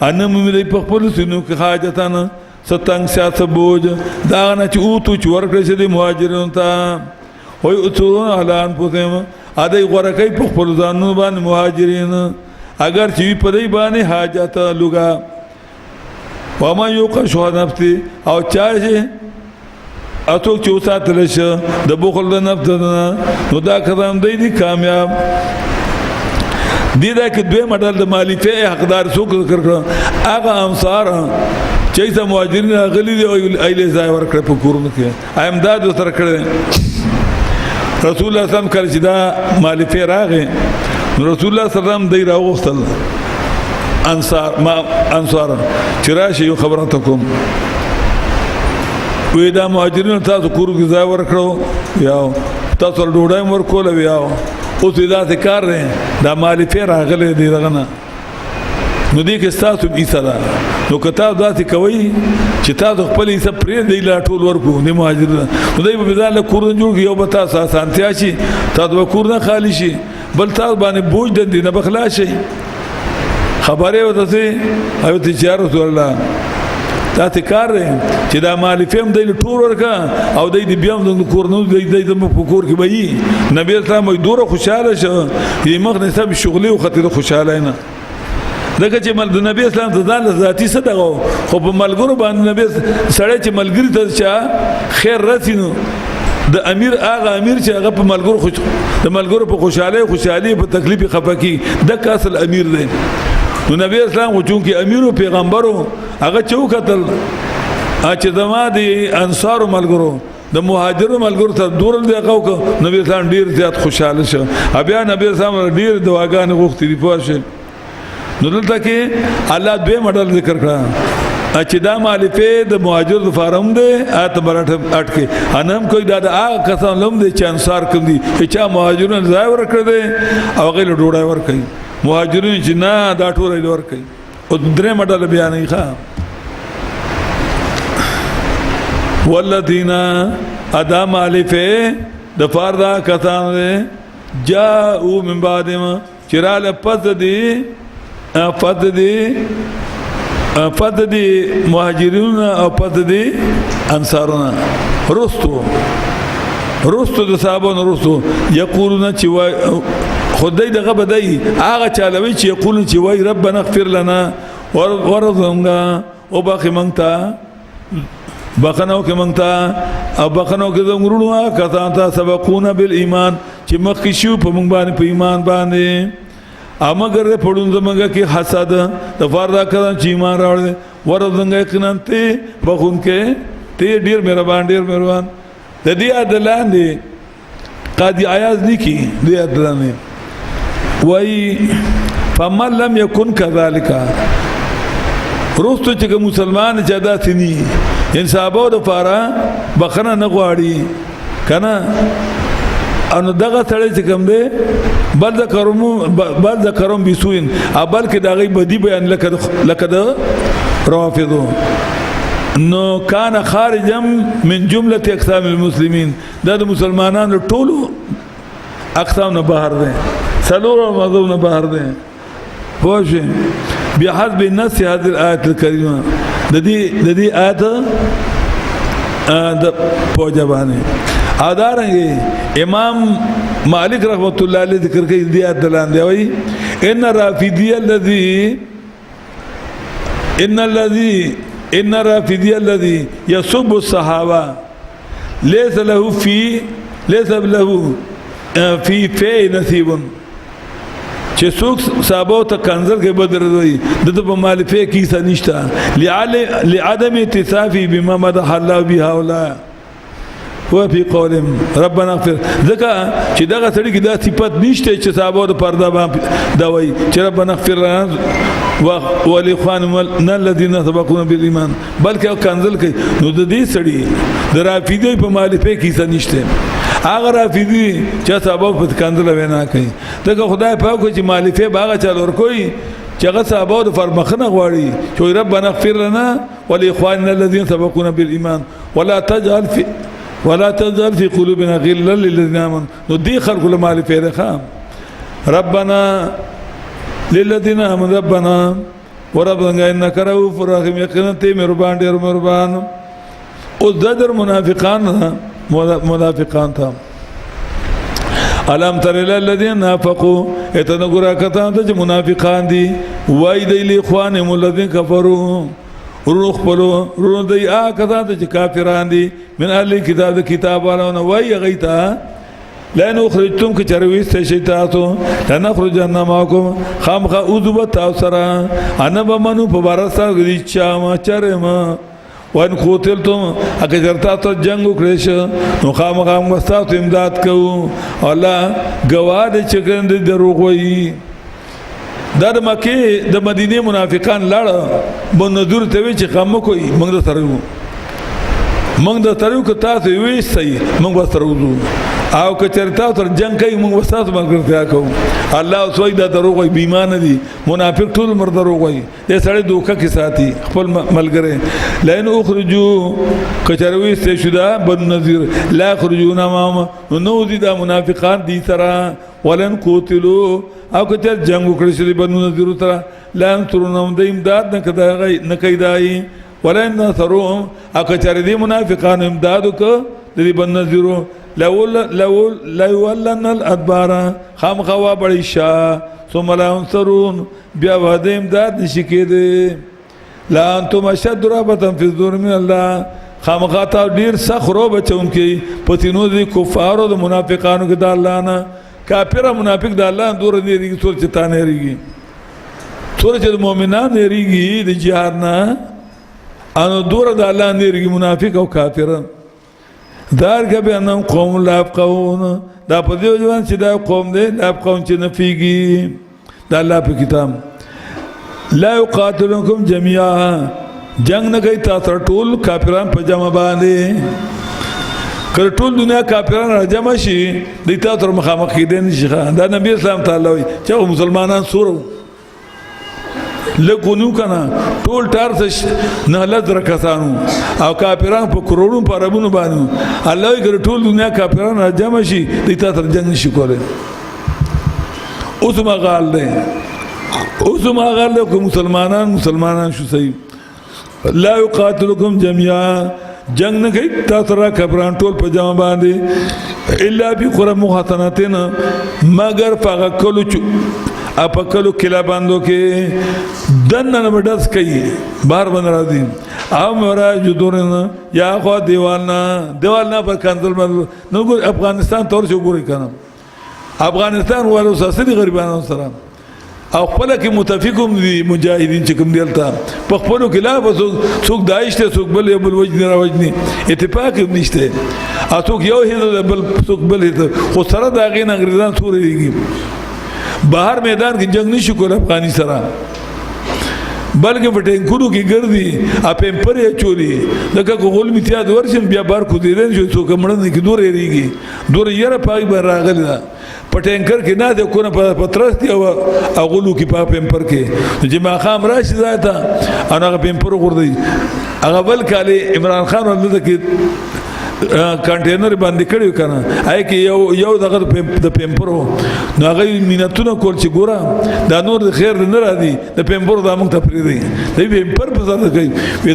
ان موږ په خپل سينو کې حاجتانه ستنګ سیاست بوج دا نه چې او تو چې ورکړي چې د مهاجرونو ته وي اتون اعلان پوتهم اده ورکړي په خپل ځانو باندې مهاجرین اگر چې په دې باندې حاجت لوګا وما یوق شو نفسي او چاهه اتو چې وساتل شه د بخل د نفس نو دا کلام دی کامیاب دي دا کې دوی مدل د مالفه حقدار څوک ذکر کړ هغه انصار چې سم مهاجرین غلي دی او ایله ځای ورکړ په کورونو کې امداد سره کړ رسول الله صلی الله علیه وسلم کړ چې دا مالفه راغې رسول الله صلی الله علیه وسلم دی راوستل انصار چې راشي یو خبره تکوم وې دا مهاجرین تاسو کورو کې ځای ورکړو یا تاسو ډوډۍ ورکول بیا اوس دا کار دی دا مالفه راغله دی دغه نو دې کې تاسو ایسره نو کته داسې کوي چې تاسو خپل حساب پرې دی لا ټول ورکو نه مهاجرین نو دوی په ځان له کور جوړ یو به تاسو اسانتیا شي تاسو کور نه خالی شي بل تاسو باندې بوج دندې نه بخلا شي خبره وته سي او ته رسول الله دا کار دی چې دا مالفه هم د ټول ورکا او د دې بیا د کورنو د کور کې وي نبی اسلام دوره خوشاله شه یې مخ نه سب شغلي او خطر خوشاله نه دغه چې مل د نبی اسلام د ځان ذاتی صدقه خو په ملګرو باندې نبی سړی چې ملګری ته چا خیر رسینو د امیر هغه امیر چې هغه په ملګرو د ملګرو په خوشحالي په تکلیف خفقي د اصل امیر دی نو نبی اسلام چون کې امیر او پیغمبرو هغه چوکتل چې زما دي انصار ملګرو د مهاجرو ملګرو ته دور دی هغه نبی اسلام ډیر زیات خوشاله شو بیا نبی اسلام ډیر دعاګانې غوښتې دي پوه نو دلته کې الله دوی مډل ذکر کړه چې دا مالفه د مهاجر د فارم دی آت برټ اٹکه انم کوئی دا هغه کسان لوم دي چې انصار کوم دي چې مهاجرون ځای ورکړي دي او غیر ډوډۍ ورکړي مهاجرین چې نه دا ټول یې ورکړي او درې مډل بیانې ښه والذین ادا مالفه د فردا کسان جاءو من بعدما چرال پد دی مهاجرون او پد دی انصارون رستو د صحابون رستو یقولون چې خدای دغه بدای هغه چالوي چې یقولون چې وای ربنا اغفر لنا ورزقنا او باقي مونږ بخنو کې مونږ او بخنو کې زمرونو کسان ته سبقونا بالایمان چې مخکې شو په مونږ باندې په ایمان باندې امگر پړون زمونږ کې حسد د فردا کړه چې ایمان راوړل ورزنګ یقینا ته بخون کې ته ډیر مهربان د دې عدالت دی قاضي عیاض لیکي دې عدالت وای فمن لم يكن كذلك روستو چې مسلمان جدا تني انصابو د فارا بخنه نه غواړي کنه انو دغه سړی چې کوم دی بل ذکرهم بسوین ابل کې دغه بدی بیان لکه د رافضو نو کان خارجا من جمله اقسام المسلمین د مسلمانانو ټولو اقسام نه بهر دي سلور مذهب نه بهر دي پوه بحسب النص هذه الايه الكريمه د دې آیت د پوجبانه ادارنګ امام مالک رحمت الله علیه ذکر کوي دې آیت دلان دی وای ان الرافضي الذي يسب الصحابه ليس له في نصيب چې چې څوک صحابه ته کنزل کې بدر وي د په مالفه کې څه نشته لعدم اتصافي بما مدح الله بها ولا وفي قولهم ربنا اغفر ذکا چې دغه سړي کې دا صفت نشته چې صحابه د پرده باندې دا وایي چې ربنا اغفر لنا ولاخواننا الذين سبقونا بالايمان بلکې کنزل کوي نو د دې سړي د رافضي په مالفه کې څه نشته هغه رافضي چې صحابه په کنزل وینا کوي دغه خدای پاک چې مالفه باغ چل ور کوي چې هغه صحابه د فرمخنه غواړي چې ربنا اغفر لنا ولاخواننا الذين سبقونا بالايمان ولا تجعل في قلوبنا غلا للذين امنوا نو دي خلق المال فيرخا ربنا للذين امنوا ربنا وربنا انك رؤوف رحيم يقينا تي مهربان ډېر مهربان او ددر منافقان تھا الم تر الذين نافقوا اتنغرا کتا د منافقان دي وای دی لاخوانهم الذين كفروا روح پلو روح دی آکتا دا چه کافران دی من اهل کتاب دا کتاب والاونا وی غیتا لین اخرجتم که چرویست شیطاتو لنخرجن ماکم خامخا اوزو تاوسرا انا بمنو پبارستا گدی چاما چرما وان قوتلتم اکا چرتا تو جنگو کرش نو خامخا مستاتو امداد کو اللہ گواه دی چکرن دی دروغ وی دا د مکه د مدینه منافقان لړ بنذور ته وی چې قام کوي موږ د ترو که تاسو وی صحیح موږ وسترو او که چرتا تر جنگ کوي موږ وستاسو ملګرتیا کوو الله سوی دا دروغ وي بیمان دي منافق ټول مر دروغ وي دې سړی دوکه کې ساتي خپل ملګری لئن اخرجوا کچروي استشدا بنذیر لا خرجون امام نو دي دا منافقان دي ترا ولن قتلوا او کچر جنگ وکړي شي بنو نذیر ترا لا انصرون د امداد نه کیدای ولن نصرهم او کچر دي منافقان امداد وک د بنو نذیر لا ولن الادبار خامخوا بړیشا ثم لا انصرون بیا وعده امداد نشي کېده لا انتم اشد رهبه في الصدور من الله خامخا تا ډیر سخرو بچون کې پتینو دي کفارو د منافقانو کې د الله نه کافر منافق د الله دور نه ریږي څور چې تا نه ریږي څور چې مؤمنان نه ریږي د جهاد نه ان دور د الله نه ریږي منافق او کافر دار کې به انم قوم لا يفقهون دا په دې ځوان چې دا قوم دی لا قوم چې نفيږي د الله په کتاب لا يقاتلونكم جميعا جنگ نه کوي تاسو ټول کافران په جمع باندې کله ټول دنیا کافران را جمع شي د تاسو مخامخ کېدل نشي دا نبی اسلام تعالی وي چې مسلمانان سورو لګونو کنه ټول ټار نه لږ کسانو او کافرانو په کروڑو په عربونو باندې الله یې ټول دنیا کافرانو را جمع شي د تاسو جنگ نشي کولای اوس ما غال دی کوم مسلمانان شو صحیح لا يقاتلكم جميعا جنگ نه کوي تاسو را کافرانو ټول په جمع باندې الا بقرى محتنتين مگر فغکلو اپکلو کلا باندو کې دنن وډس کوي بار بن راځي او مرا جوړن یا خو دیوالنا پر کنزل نو افغانستان تور شو ګوري کنه افغانستان ورو ساسي غریبانو سره او خپل کې متفقم دي مجاهدین چې کوم دلته په خپل کې لا څوک داعش ته څوک بل وجنی راوجنی اتفاق نشته څوک یو هیڅ بل څوک بل خو سره دا غین انګریزان سوريږي بهر میدان کې جنگ نشو کول افغانی سره بلکې په ټینګونو کې ګرځي اپم پرې چوری دغه غول میتیاد ورشم بیا بار کو دي رنځو څوک مړنه کې دور ریږي دور یره پای بر راغلی په ټینکر کې نه ده کو نه پترس دی او غولو کې په پمپر کې چې ما خام راشي ذاته انا پمپر ورغړي هغه بل کالي عمران خان ولته کې کنټینر باندې کړیو کنه آی کې یو دغه د پمپرو نو هغه میناتونه کول چې ګوره دا نور د خیر نه را دي د پمپرو د موږ ته پری دی د پمپر په ځای کوي وې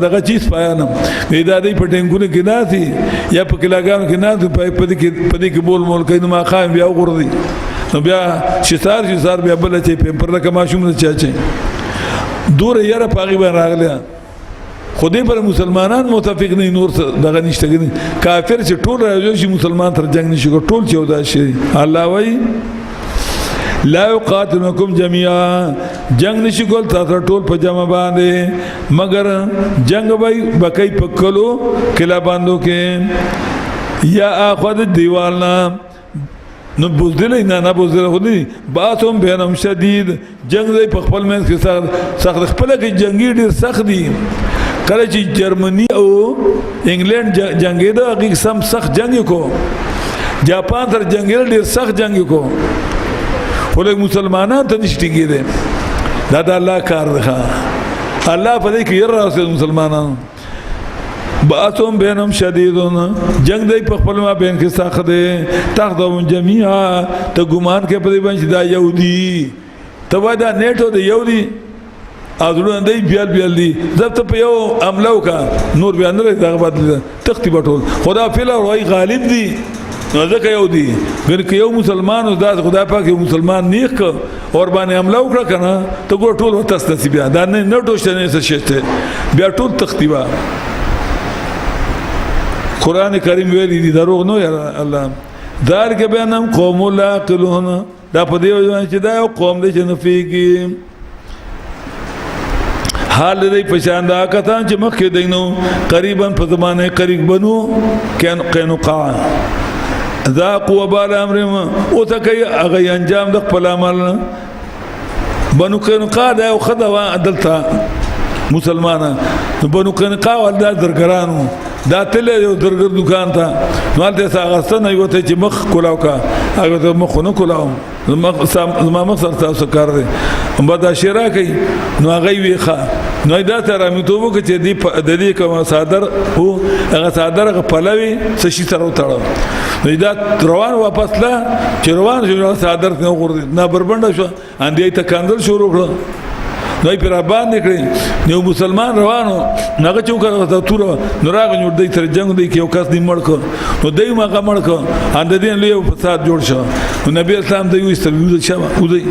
دغه چیز پایانم وې دا د پټینګونه کې نه دي یا په کلاګانو کې نه دي په دې کې بول مول کوي نو ما خایم بیا وګورئ نو بیا شسار بیا بل چې پمپر د کما شوم نه چاچي دور یاره پاغي باندې راغله خودی پر مسلمانان متفق نه نور دغه نشته کافر چې ټول راځي چې مسلمان تر جنگ نشي ټول چې ودا شي الله وای لا یقاتلونکم جميعا جنگ نشي کول تاسو ټول په جمع باندې مگر جنگ بکای پکلو کلا باندو کې یا اخذ دیوالنا نو بوزدل نه بوزدل خو دي باسم بینم شدید جنگ دی په خپل منځ کې سخت خپل کې جنگي ډیر سخت دي کله چې جرمني او انګلند جنگي دا هغه سم سخت جنگ کو جاپان سره جنگي ډیر سخت جنگ کو ولې مسلمانان ته نشته کېده دا د الله کار ده الله په دې کې ير راځي مسلمانان باسم بینم شدیدون جنگ دی په خپل ما بین کې سخت دی تخدم جميعا ته ګمان کې په دې باندې دا يهودي ته وای دا نیټو دی يهودي اذرون دی بیل دی ضبط په یو عمله وکا نور بیان نه دا بدل تختی بټول خدا فعلا وای غالب دی نو ځکه یو دی ګر کې یو مسلمان او د خدای پاک یو مسلمان نیک اور باندې عمله وکړه کنه ته ګور ټول وتاست نصیب دا نه ټوشته نه څه شته بیا ټول تختیبا قران کریم ویلی دی دروغ نو یا الله دار کې بیانم قوم لا عقلون دا په دې وجه چې دا یو قوم دی چې نفيږي حال دې پشان دا کتان چې مخکې دینو قریبا په زمانه قریب بنو قینقاع ذاقوا وبال امرهم او تکي اغه انجام د خپل عمل بنو قینقاع دا یو خدوا عدالت مسلمانان بنو قینقاع ولدا درګرانو دا تل یو درګر دکان ته نو ته ساغستنه یو ته چې مخ کولاو کا هغه ته مخ نه کولاو ما مقصد تاسو کار دی بعد شرا کوي نو هغه ویخه نو دا تر میتوبو کې چې د دې کوم صادر هو هغه صادر هغه پلوي څه شي سره وتاړو نو دا روان واپس لا چې روان شو صادر نه غوړ نه بربنده شو اندې ته کاندل شروع کړ نو پر باندې کړی نو مسلمان روانو هغه چوکا ته تور نو راغ نور دې تر جنگ دې کې یو کس دې مړ کړ نو دې ما مړ کړ اند دې له یو فساد جوړ شو نو نبی اسلام دې وستل یو شمه او دې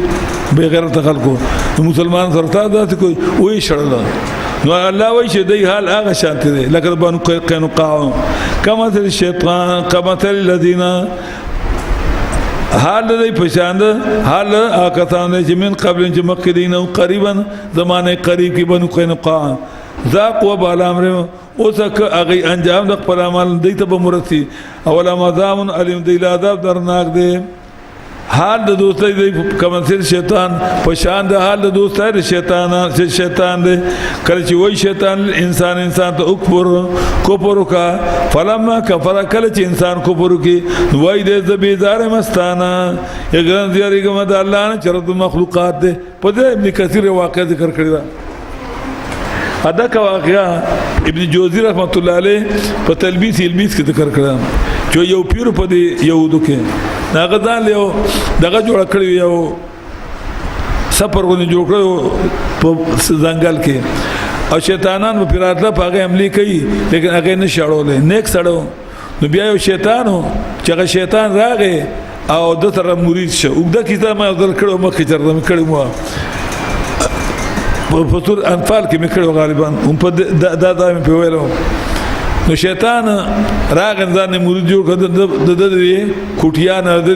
به غیرت خلکو مسلمان سره دا کوئی وې شړل نو الله وایي چې دې حال هغه شانت دي لکه بانو قینقاع کما تل شیطان کما تل الذين حال دې پښاند حال آکتان چې من قبل چې مکدین او قریبا زمانه قریب کې بنو قینقاع ذاق وبال امر او څک هغه انجام د خپل عمل دې ته بمرسي اوله مذام علم دې لا عذاب درناک دې حال د دوستۍ دې کمنسل شیطان پښاند حال د دوستۍ شیطان دې کله چې وای شیطان انسان ته کوپر کا فلما کفر کله چې انسان کوپر کی وای دې زبیزار مستانه یګان زیری کوم د الله نه چرته مخلوقات دې په دې ابن کثیر واقع ذکر کړی دا ادا کا واقعا ابن جوزی رحمت الله علیه په تلبیس المیس کې ذکر کړم چې یو پیر په دې یهودو کې هغه ځان له دغه جوړ کړی یو سفر غو جوړ کړو په ځنګل کې او شیطانان په پیراتله په هغه عملی کوي لیکن هغه نه شړول نیک سړو نو بیا یو شیطانو چې هغه شیطان راغی او د تر مرید شو وګدا کیسه ما در کړو مخې چرته کړم مو په فطور انفال کې مکړو غالبا هم په دا په ویلو نو شیطان راغن ځان مرید جوړ کړ د کوټیان د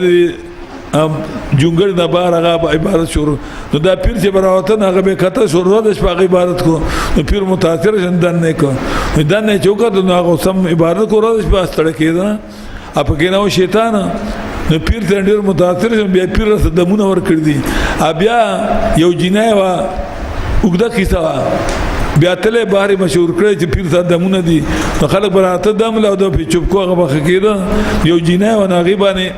جونګړ نه بار هغه عبادت شروع نو دا پیر چې براوته هغه به کته شروع د شپه عبادت کو نو پیر متاثر شندن نه کو دن نه چوکا نو هغه سم عبادت کو د شپه ستړ کېدا اپ کې نو شیطان نو پیر ته ډیر متاثر شم بیا پیر سره دمونه ور کړ دي بیا یو جنای وا وګدا کیسه بیا تله بهر مشهور کړی چې پیر سره دمونه دي نو خلک براته دم له د چوپ کو هغه بخکیده یو جنای و ناغيبانه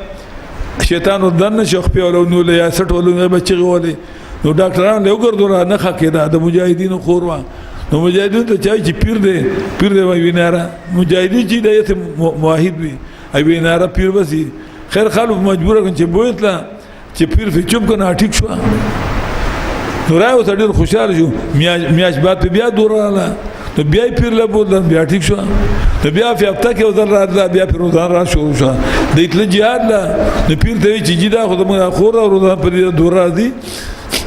شیطان ودن شخ په ولونو له 60 ولونو بچی غولي نو ډاکټران له وګرځول نه خکېده د مجاهدینو خوروا نو مجاهدین ته چای چې پیر دی وای ویناره مجاهدین چې د موحد وي ای ویناره پیر وسی خیر خلک مجبور کړي چې بوتلا چې پیر په چوپ کنه ټیک شو نو راو ته ډیر خوشاله شو میاش بعد بیا دوراله نو بیا پیر له بوله بیا ټیک شو نو بیا په هفته کې وزر راځه بیا په روزان را شروع شو د ایتل jihad لا نو پیر ته چې جدا خو موږ خور او روزان پر دور راځي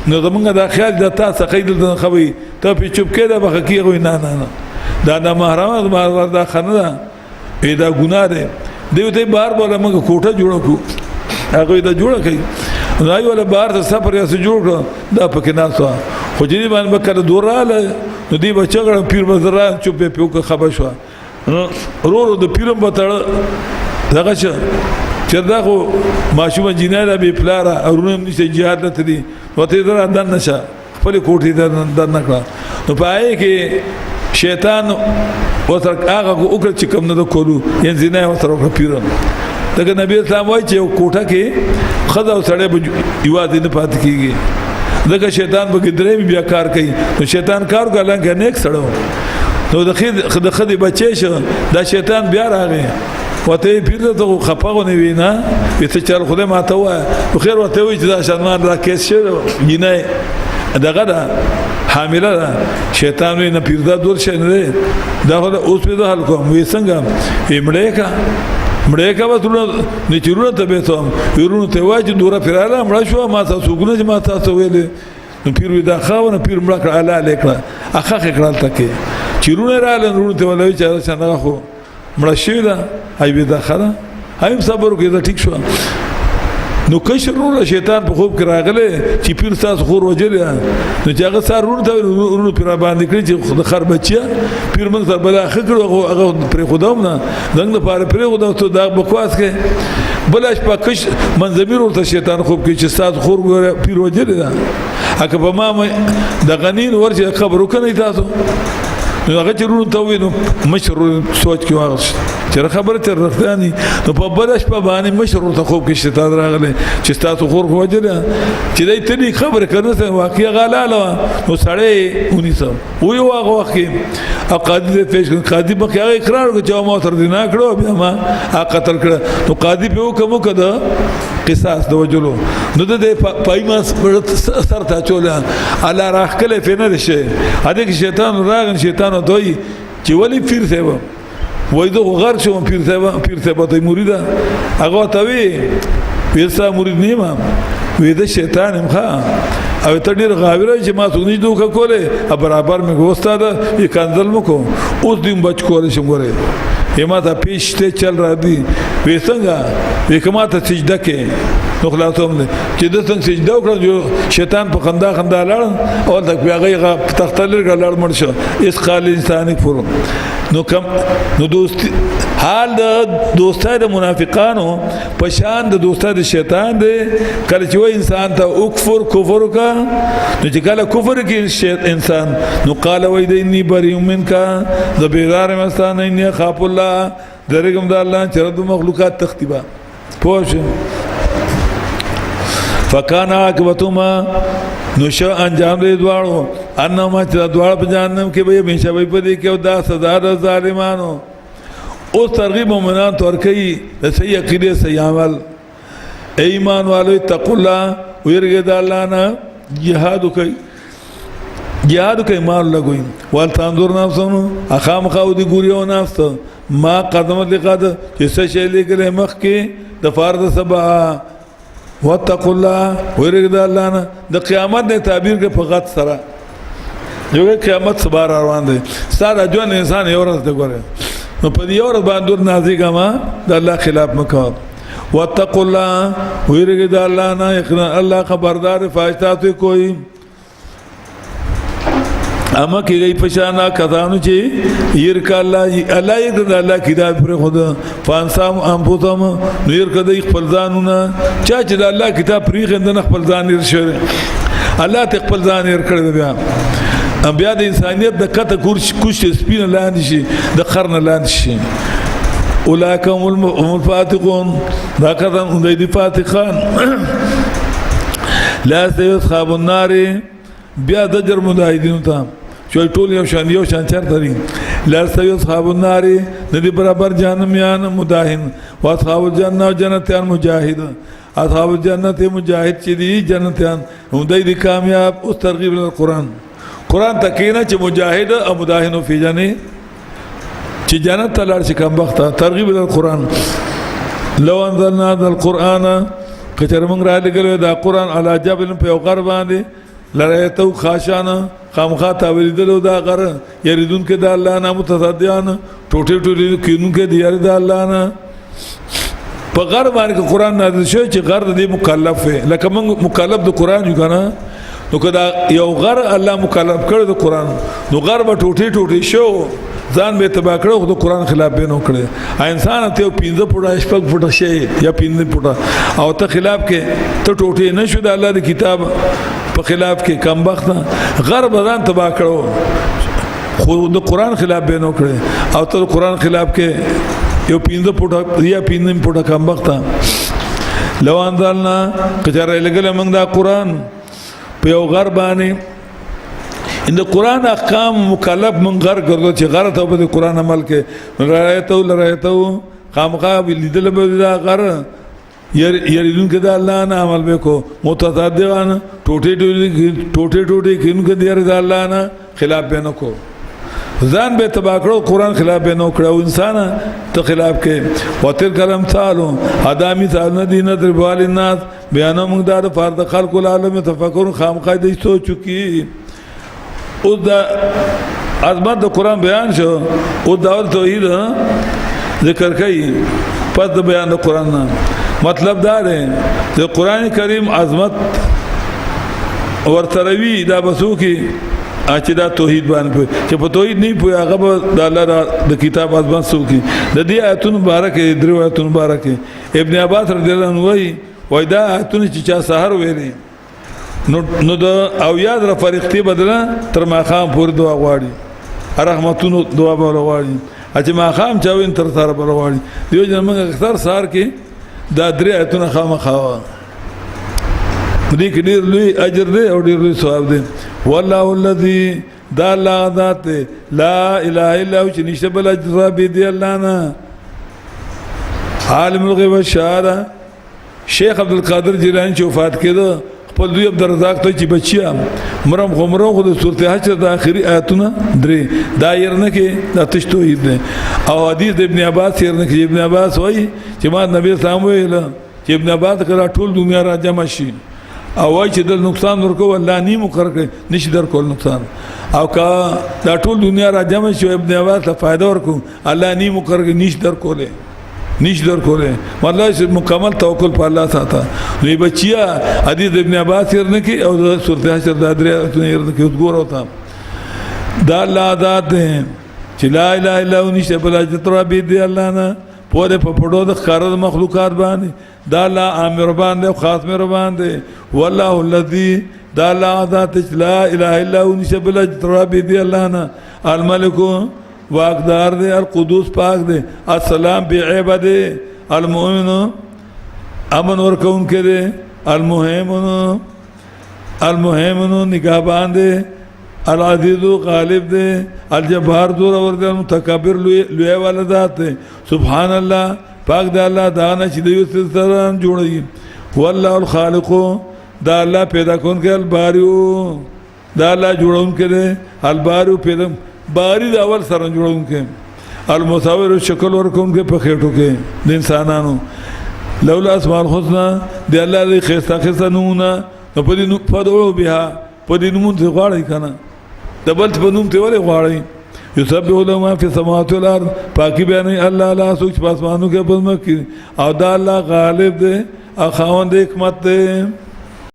نو زمونږ د خیال د تاسو قید د خوي ته په چوپ کې د بخکی غوي نه دا د محرم دا خنه دا ګناه ده دوی ته بار بار موږ کوټه جوړ کو هغه دا جوړ کړي راي ولا بار ته سفر یا جوړ دا پکې ناسو خو دې باندې کړه دوراله نو دی بچا پیر بزران چوپې پیو خبر شو ورو د پیرم بتړ دغه چې دا خو ماشومه جناله به پلاره اورونه نشي jihad ته دي وته در اندن نشه خپل کوټي در نکړه نو پای کې شیطان وتر هغه وکړ چې کوم نه کولو یان زینه وتر پیرم دغه نبی اسلام وایي چې کوټه کې خدا او سړی به یوازې نه پات کیږي دغه شیطان به ګدرې بیا کار کوي نو شیطان کار کوي لکه نیک سړی نو د خدای بچی شو دا شیطان بیا راغی وته پیر ته خپغه نه وینا په چل خدای ماته و خیر وته وی چې دا شرمان را کیس شه ینه دغه دا حامله ده شیطان نه پیر دا دور شه نه دا اوس په حل کوم وی څنګه مړې کا وته نه چیرونه ته به ته ورونو ته واجی دوره پیراله مړ شو ما تاسو ګونه ما تاسو ویلې نو پیر وی دا خاونه پیر مړ کړه الله لیکړه اخه کړه تکي چیرونه رااله ورونو ته ولوي چې څنګه خو مړ شي دا هاي دا خره هاي صبر وکړه دا ټیک شو نو کشرونه شیطان په خوب کې راغله چې پیر تاسو خور وجل نو چې هغه سارونه ته ورونو پیر باندې کړی چې خر بچیا پیر موږ سره بل اخ کړو هغه پر خدام نه دنګ لپاره پر خدام ته دا بکواس کې بلاش په کش منځمیر ورته شیطان خوب کې چې تاسو خور پیر وجل دا اګه په ما د غنین ورته خبر وکړی تاسو نو هغه چرونو ته وینو مشر سوچ کې واغ چې خبره تر رختانی نو په بلش په باندې مشر ته خوب کې شیطان راغله چې تاسو خور خو وجله چې دای ته خبره کړنه واقعي غلاله نو سړی ونی سم وی واغ وخت او قاضي ته پیش قاضي په هغه اقرار وکړ چې ما تر دینه کړو بیا ما قتل کړ نو قاضي په کوم کده قصاص د وجلو نو د پایما سر ته چولا الله راخله فنه شي هدا شیطان راغن شیطان دوی چې ولی پیر ثواب وای دو غر شو پیر ثواب ته مریدا هغه ته وی پیسا مرید نیما وی د شیطان مخه او ته ډیر غاوره چې ما څنګه دوه کوله برابر مې ګوستا ده یې کنزل مکو اوس دیم بچ کول شم ګوره یما ته پیشته چل را دي وی څنګه وی کما ته سجده کې نو خلاصوم نه چې د څنګه سجده وکړو شیطان په خندا لاړ او د پیغه تختل لاړ مړ شو اس خال انساني فور نو کم نو دوست حال د دوستای د منافقانو په شان د دوستای د شیطان دی کله چې و انسان ته کفر کا نو چې کله کفر کې انسان نو قال وای د انی بری منکا د بیزار مستان انی خاف الله درګم د الله چې رب مخلوقات تختبا پوه فکان عاقبتهما نوشا انجام دې دواړو انما چې دواړه په جهنم کې به همیشه وي په دې کې او دا سزا د ظالمانو او ترغیب مومنان تور کوي د صحیح عقیده صحیح عمل ایمان والو تقوا الله ويرګه د الله نه jihad کوي مال لګوي ول تنظر نفسونو اخام خو دي ګوريو نفس ما قدمت لقد چې څه شي لګله مخ کې د فرض سبا واتقوا الله ويرګه الله نه د قیامت نه تعبیر کې فقط سره یو قیامت سبا روان دي ساده جون انسان یو ورځ د ګوره نو په یو ورځ باندې نازګه ما د الله خلاف مکو واتقوا الله ويرګه الله نه یقینا الله خبردار فاجتات کوئی اما کې گئی پشانا کذانو چې يرکا الله یې د الله کتاب پر خدا فانسام انفسهم نیر کدی خپل ځانونه چا چې د الله کتاب پرې غندنه خپل ځان یې شوی الله ته خپل ځان یې کړی بیا د انسانیت د کته کوش سپین لاندې شي د قرن لاندې شي اولئک هم الفاتقون دا کدن د فاتقان لا يصحاب النار بیا د جرم مجاهدین ته شوی ټول یو شان چرته دي لا يصحاب النار ندی برابر جهنميان مداهن واصحاب الجنه جنتيان مجاهد اصحاب الجنه مجاهد چې دي جنتيان هم دای کامیاب او ترغیب القرآن قرآن تکینه چې مجاهد او مداهن فی جنه چې جنت تلار چې کم وخت ترغیب القرآن لو انزلنا هذا القرآن کچر موږ را لګل دا قرآن علی جبل په غر باندې لریتو خاشانه خامخا تاویدلو دا غر یریدون کې د الله نه متصدیان ټوټه کینون کې دی د الله نه په غر باندې قرآن نازل شو چې غر د مکلف وي لکه موږ مکلف د قرآن یو کنه نو کدا یو غر الله مکلف کړ د قرآن نو غر به ټوټي ټوټي شو ځان به تبا کړو د قرآن خلاف به نو کړي انسان ته 15 فوټه شپږ فوټه شي یا 15 فوټه او ته خلاف کې ته ټوټي نشو د الله د کتاب په خلاف کې کم وخت غر به ځان تبا کړو خو د قرآن خلاف به نو کړي او ته قرآن خلاف کې یو 15 فوټه یا 15 فوټه کم وخت لو انزلنا کچره لګل موږ دا قرآن په یو غر باندې ان د قرآن احکام مکلف من غر ګرځو چې غر ته په قرآن عمل کې رایته خامخا لیدل به دا غر یریدون کې دا الله نه عمل وکړو متصدقان ټوټه ټوټه کینو کې دی دا الله نه خلاف به نه کو ځان به تبا کړو قرآن خلاف به نه کړو انسان ته خلاف کې وتر کلم تعالو ادمي تعالو دین در بال الناس بیان موږ دا فرض خلق العالم تفکر خامخا دې سوچ کی او دا عظمت د قرآن بیان شو او دا توحید ذکر کوي پس د بیان د قرآن نه مطلب دا دی چې قرآن کریم عظمت ورتروي دا بسو کې چې دا توحید باندې چې په توحید نه پوي هغه د الله د کتاب عظمت سو کې د دې آیتونو مبارک درو آیتونو مبارک ابن عباس رضی الله عنه وای دا آیتونه چې چا سحر ویلي نو د او یاد را فرښتې بدله تر ماخام پورې دعا غواړي رحمتونو دعا به غواړي چې ماخام چاوین تر سره به غواړي دیو جن موږ اکثر سار کې دا درې آیتونه خامخا دې کې ډېر لوی اجر دی او ډېر لوی ثواب دی والله الذي دا الله ذات لا اله الا هو چې نشته بل اجر به دی الله نه عالم الغیب والشهاده شیخ عبد القادر جیلانی چې وفات کړه په دوی عبدالرزاق ته چې بچیا مرم خو د سورته حشر د اخري آیاتونه درې دا يرنه کې د تشتو دی او حدیث ابن عباس يرنه کې ابن عباس وایي چې ما نبی سلام ویل چې ابن عباس کړه ټول دنیا را جمع شي او وایي چې د نقصان ورکو الله ني مقرر کړي نشي در کول نقصان او کا دا ټول دنیا را جمع شي ابن عباس ته فائدہ ورکو الله ني مقرر کړي نشي در کوله نیش در کوله والله مکمل توکل په الله ساته نو بچیا حدیث ابن عباس يرنه کې او سورته حشر د درې يرنه کې وګور وتا دا الله ذات چې لا اله الا هو نشته بل اجر به دی الله نه پوره په پړو د خارج مخلوقات باندې دا الله امر باندې خاص مر باندې والله الذي دا الله ذات لا اله الا هو نشته بل اجر به دی الله نه الملک واقدار دے القدوس پاک دے السلام بی عبد المؤمن امن ورکون کے دے المهیمن نگہبان دے العزیز غالب دے الجبار دور ور دے المتکبر لوی والا ذات دے سبحان اللہ پاک دے اللہ دانا چی دیو سلسلان جوڑی واللہ الخالق دا اللہ پیدا کن کے الباریو دا اللہ جوڑون کے دے الباریو پیدا باری دا اول سره جوړون کې المصور شکل ورکون کې په خېټو کې د انسانانو لولا اسماء الحسنى دی الله دې خسته خسته نونه په دې نو فدعو بها په دې نوم ته غواړي کنه دبل په نوم ته ولې غواړي یسبح له ما فی السماوات والارض پاکی بیان الله لا سوچ پاسمانو کې په مکه او دا الله غالب دی او خاوند حکمت دی